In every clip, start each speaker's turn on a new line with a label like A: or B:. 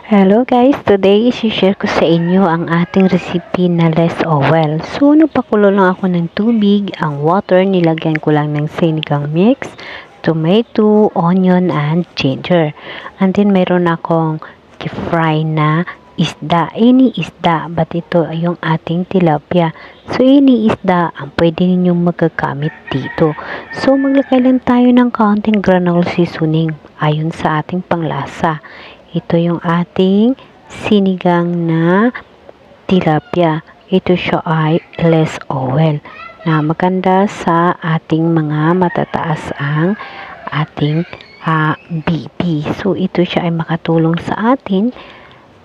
A: Hello guys, today i-share ko sa inyo ang ating recipe na less oil. So nagpakulo lang ako ng tubig, ang water nilagyan ko lang ng sinigang mix, tomato, onion and ginger. And then mayroon akong fry na isda, any isda, but ito ay yung ating tilapia. So any isda ang pwede ninyong magagamit dito. So maglagay lang tayo ng kaunting granule seasoning ayon sa ating panglasa. Ito yung ating sinigang na tilapia. Ito siya ay less oil na maganda sa ating mga matataas ang ating BP. So ito siya ay makatulong sa atin.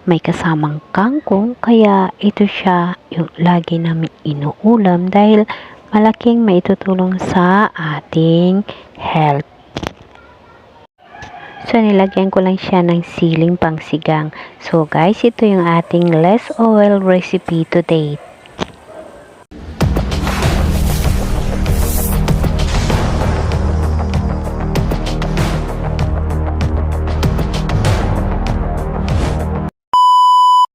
A: May kasamang kangkong kaya ito siya yung lagi namin inuulam dahil malaking maitutulong sa ating health. So, nilagyan ko lang siya ng siling pangsigang. So, guys, ito yung ating less oil recipe today.